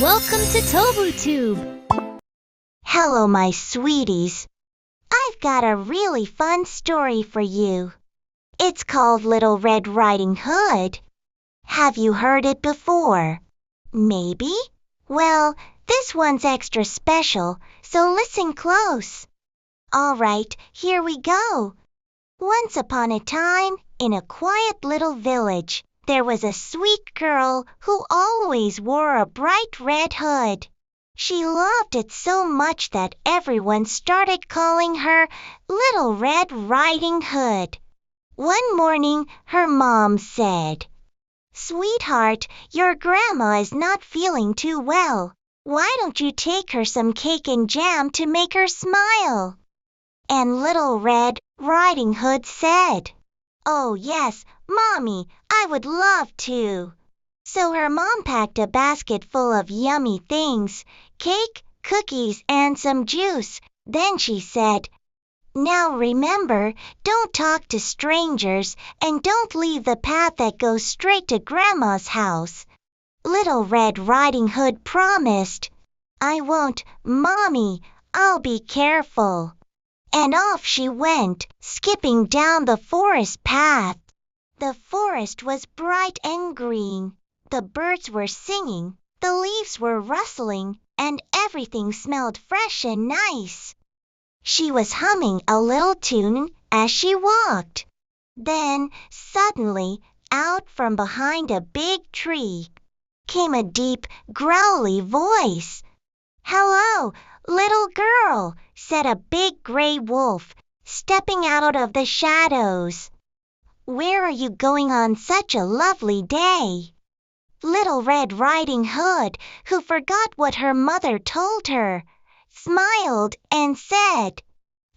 Welcome to TobuTube! Hello, my sweeties. I've got a really fun story for you. It's called Little Red Riding Hood. Have you heard it before? Maybe? Well, this one's extra special, so listen close. All right, here we go. Once upon a time, in a quiet little village, there was a sweet girl who always wore a bright red hood. She loved it so much that everyone started calling her Little Red Riding Hood. One morning, her mom said, "Sweetheart, your grandma is not feeling too well. Why don't you take her some cake and jam to make her smile?" And Little Red Riding Hood said, "Oh yes, Mommy, I would love to." So her mom packed a basket full of yummy things, cake, cookies, and some juice. Then she said, "Now remember, don't talk to strangers and don't leave the path that goes straight to Grandma's house." Little Red Riding Hood promised, "I won't, Mommy, I'll be careful." And off she went, skipping down the forest path. The forest was bright and green. The birds were singing, the leaves were rustling, and everything smelled fresh and nice. She was humming a little tune as she walked. Then, suddenly, out from behind a big tree, came a deep, growly voice. "Hello, little girl," said a big gray wolf, stepping out of the shadows. "Where are you going on such a lovely day?" Little Red Riding Hood, who forgot what her mother told her, smiled and said,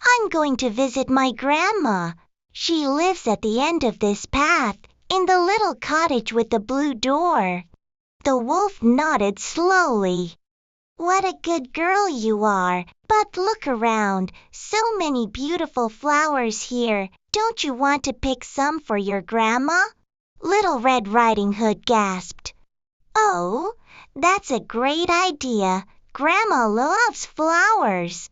"I'm going to visit my grandma. She lives at the end of this path, in the little cottage with the blue door." The wolf nodded slowly. "What a good girl you are! But look around, so many beautiful flowers here. Don't you want to pick some for your grandma?" Little Red Riding Hood gasped. "Oh, that's a great idea. Grandma loves flowers."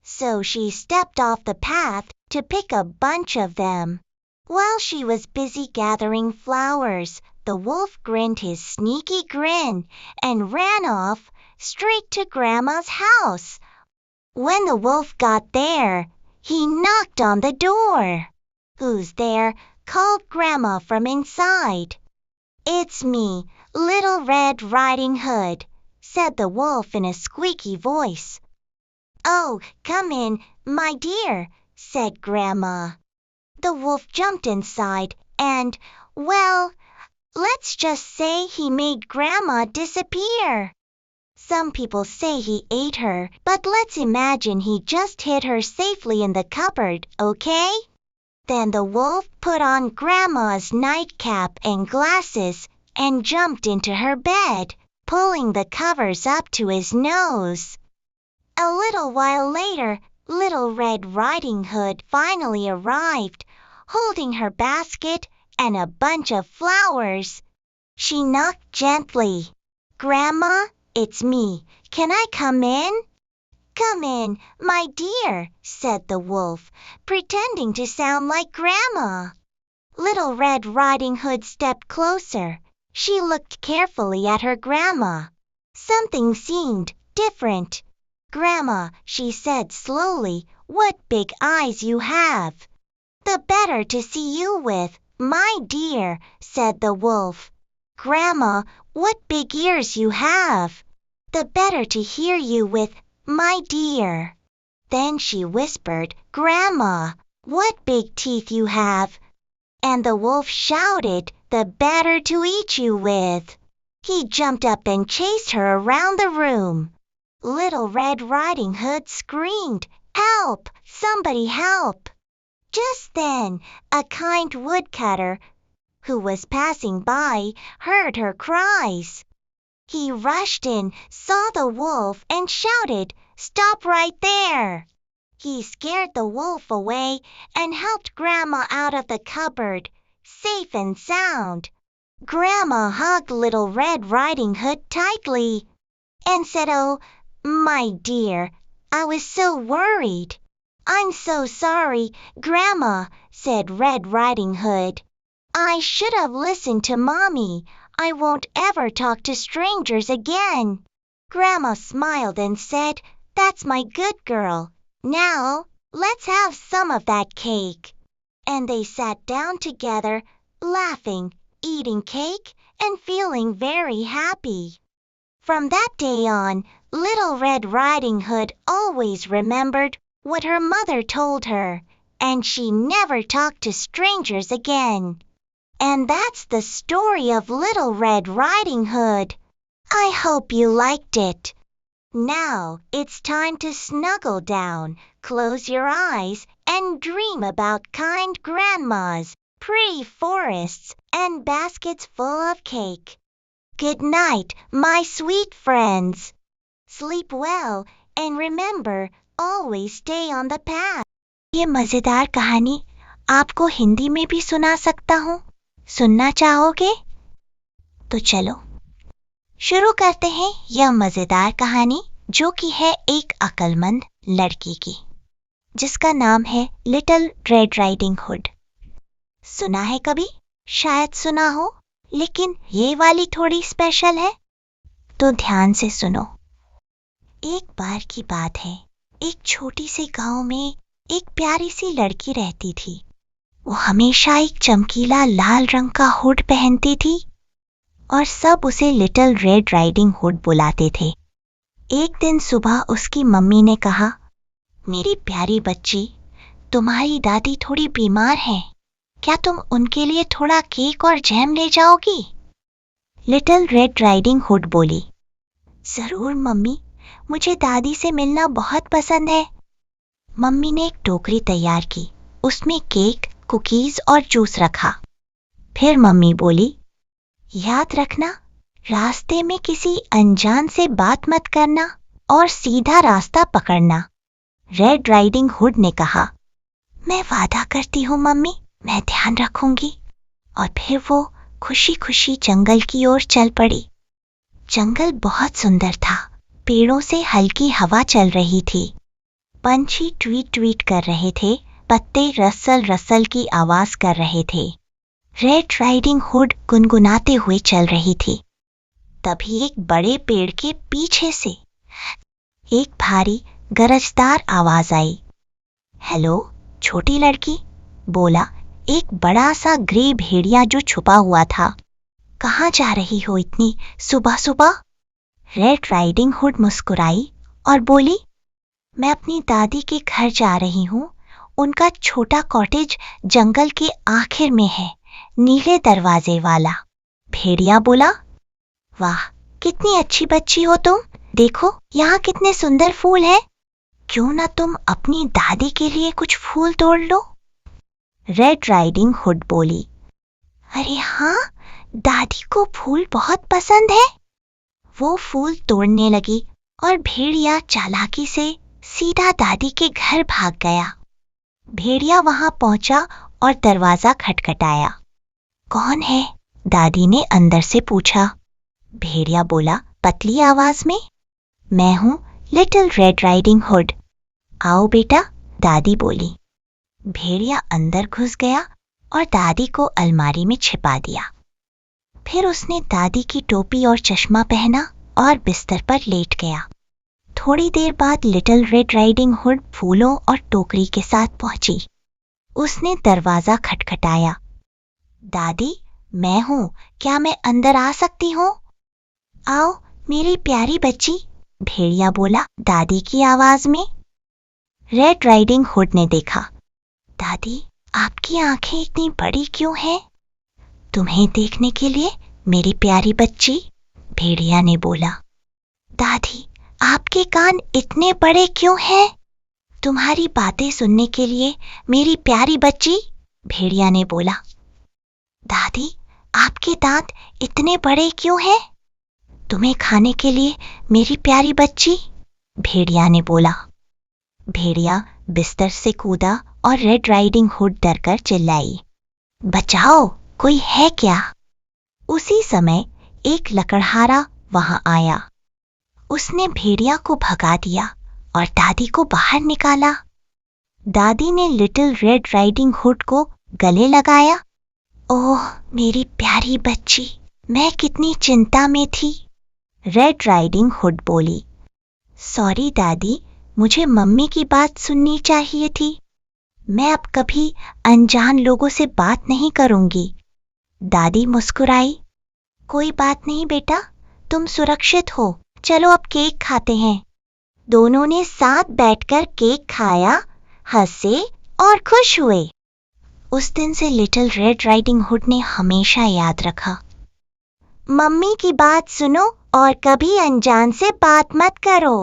So she stepped off the path to pick a bunch of them. While she was busy gathering flowers, the wolf grinned his sneaky grin and ran off straight to Grandma's house. When the wolf got there, he knocked on the door. "Who's there?" called Grandma from inside. "It's me, Little Red Riding Hood," said the wolf in a squeaky voice. "Oh, come in, my dear," said Grandma. The wolf jumped inside and, well, let's just say he made Grandma disappear. Some people say he ate her, but let's imagine he just hid her safely in the cupboard, okay? Then the wolf put on Grandma's nightcap and glasses and jumped into her bed, pulling the covers up to his nose. A little while later, Little Red Riding Hood finally arrived, holding her basket and a bunch of flowers. She knocked gently. "Grandma, it's me. Can I come in?" "Come in, my dear," said the wolf, pretending to sound like Grandma. Little Red Riding Hood stepped closer. She looked carefully at her grandma. Something seemed different. "Grandma," she said slowly, "what big eyes you have." "The better to see you with, my dear," said the wolf. "Grandma, what big ears you have." "The better to hear you with, my dear." Then she whispered, "Grandma, what big teeth you have." And the wolf shouted, "The better to eat you with." He jumped up and chased her around the room. Little Red Riding Hood screamed, "Help! Somebody help!" Just then, a kind woodcutter, who was passing by, heard her cries. He rushed in, saw the wolf, and shouted, "Stop right there!" He scared the wolf away and helped Grandma out of the cupboard, safe and sound. Grandma hugged Little Red Riding Hood tightly. and said, "Oh, my dear, I was so worried." "I'm so sorry, Grandma," said Red Riding Hood. "I should have listened to Mommy. I won't ever talk to strangers again." Grandma smiled and said, "That's my good girl. Now, let's have some of that cake." And they sat down together, laughing, eating cake, and feeling very happy. From that day on, Little Red Riding Hood always remembered what her mother told her, and she never talked to strangers again. And that's the story of Little Red Riding Hood. I hope you liked it. Now it's time to snuggle down, close your eyes, and dream about kind grandmas, pretty forests, and baskets full of cake. Good night, my sweet friends. Sleep well, and remember, always stay on the path. ये मजेदार कहानी आपको हिंदी में भी सुना सकता हूँ। सुनना चाहोगे? तो चलो शुरू करते हैं यह मजेदार कहानी, जो कि है एक अक्लमंद लड़की की, जिसका नाम है लिटिल रेड राइडिंग हुड। सुना है कभी? शायद सुना हो, लेकिन ये वाली थोड़ी स्पेशल है, तो ध्यान से सुनो। एक बार की बात है, एक छोटी सी गांव में एक प्यारी सी लड़की रहती थी। वो हमेशा एक चमकीला लाल रंग का हुड पहनती थी और सब उसे लिटिल रेड राइडिंग हुड बुलाते थे। एक दिन सुबह उसकी मम्मी ने कहा, "मेरी प्यारी बच्ची, तुम्हारी दादी थोड़ी बीमार हैं। क्या तुम उनके लिए थोड़ा केक और जैम ले जाओगी?" लिटिल रेड राइडिंग हुड बोली, "जरूर मम्मी, मुझे दादी से मिलना बहुत पसंद है।" मम्मी ने एक टोकरी तैयार की, उसमें केक, कुकीज और जूस रखा। फिर मम्मी बोली, "याद रखना, रास्ते में किसी अनजान से बात मत करना और सीधा रास्ता पकड़ना।" रेड राइडिंग हुड ने कहा, "मैं वादा करती हूँ मम्मी, मैं ध्यान रखूंगी।" और फिर वो खुशी खुशी जंगल की ओर चल पड़ी। जंगल बहुत सुंदर था, पेड़ों से हल्की हवा चल रही थी, पंछी ट्वीट ट्वीट कर रहे थे, पत्ते रसल रसल की आवाज कर रहे थे। रेड राइडिंग हुड गुनगुनाते हुए चल रही थी। तभी एक बड़े पेड़ के पीछे से एक भारी गरजदार आवाज आई। "हेलो छोटी लड़की," बोला एक बड़ा सा ग्रे भेड़िया जो छुपा हुआ था। "कहाँ जा रही हो इतनी सुबह सुबह?" रेड राइडिंग हुड मुस्कुराई और बोली, "मैं अपनी दादी के घर जा रही हूँ। उनका छोटा कॉटेज जंगल के आखिर में है, नीले दरवाजे वाला।" भेड़िया बोला, "वाह, कितनी अच्छी बच्ची हो तुम। देखो यहाँ कितने सुंदर फूल हैं। क्यों ना तुम अपनी दादी के लिए कुछ फूल तोड़ लो?" रेड राइडिंग हुड बोली, "अरे हाँ, दादी को फूल बहुत पसंद है।" वो फूल तोड़ने लगी और भेड़िया चालाकी से सीधा दादी के घर भाग गया। भेड़िया वहां पहुंचा और दरवाजा खटखटाया। "कौन है?" दादी ने अंदर से पूछा। भेड़िया बोला पतली आवाज में, "मैं हूं लिटिल रेड राइडिंग हुड। आओ बेटा," दादी बोली। भेड़िया अंदर घुस गया और दादी को अलमारी में छिपा दिया। फिर उसने दादी की टोपी और चश्मा पहना और बिस्तर पर लेट गया। थोड़ी देर बाद लिटिल रेड राइडिंग हुड फूलों और टोकरी के साथ पहुंची। उसने दरवाजा खटखटाया। "दादी, मैं हूं, क्या मैं अंदर आ सकती हूँ?" "आओ मेरी प्यारी बच्ची," भेड़िया बोला दादी की आवाज में। रेड राइडिंग हुड ने देखा, "दादी, आपकी आंखें इतनी बड़ी क्यों हैं?" "तुम्हें देखने के लिए मेरी प्यारी बच्ची," भेड़िया ने बोला। "दादी, आपके कान इतने बड़े क्यों हैं?" "तुम्हारी बातें सुनने के लिए मेरी प्यारी बच्ची," भेड़िया ने बोला। "दादी, आपके दांत इतने बड़े क्यों हैं?" "तुम्हें खाने के लिए मेरी प्यारी बच्ची," भेड़िया ने बोला। भेड़िया बिस्तर से कूदा और रेड राइडिंग हुड डरकर चिल्लाई, "बचाओ, कोई है क्या?" उसी समय एक लकड़हारा वहां आया। उसने भेड़िया को भगा दिया और दादी को बाहर निकाला। दादी ने लिटिल रेड राइडिंग हुड को गले लगाया। ओह मेरी प्यारी बच्ची, मैं कितनी चिंता में थी। रेड राइडिंग हुड बोली, सॉरी दादी, मुझे मम्मी की बात सुननी चाहिए थी। मैं अब कभी अनजान लोगों से बात नहीं करूंगी। दादी मुस्कुराई, कोई बात नहीं बेटा, तुम सुरक्षित हो। चलो अब केक खाते हैं। दोनों ने साथ बैठकर केक खाया, हंसे और खुश हुए। उस दिन से लिटिल रेड राइडिंग हुड ने हमेशा याद रखा, मम्मी की बात सुनो और कभी अनजान से बात मत करो।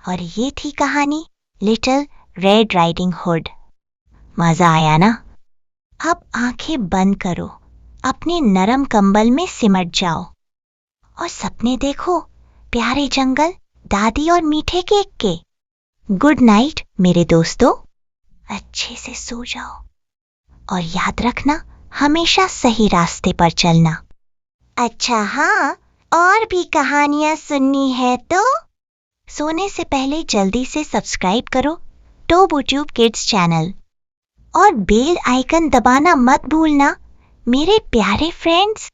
और ये थी कहानी लिटिल रेड राइडिंग हुड। मजा आया ना? अब आंखें बंद करो, अपने नरम कंबल में सिमट जाओ और सपने देखो, प्यारे जंगल, दादी और मीठे केक के। गुड नाइट मेरे दोस्तों, अच्छे से सो जाओ और याद रखना, हमेशा सही रास्ते पर चलना। अच्छा हाँ, और भी कहानियां सुननी है तो सोने से पहले जल्दी से सब्सक्राइब करो टोबूट्यूब किड्स चैनल और बेल आइकन दबाना मत भूलना मेरे प्यारे फ्रेंड्स।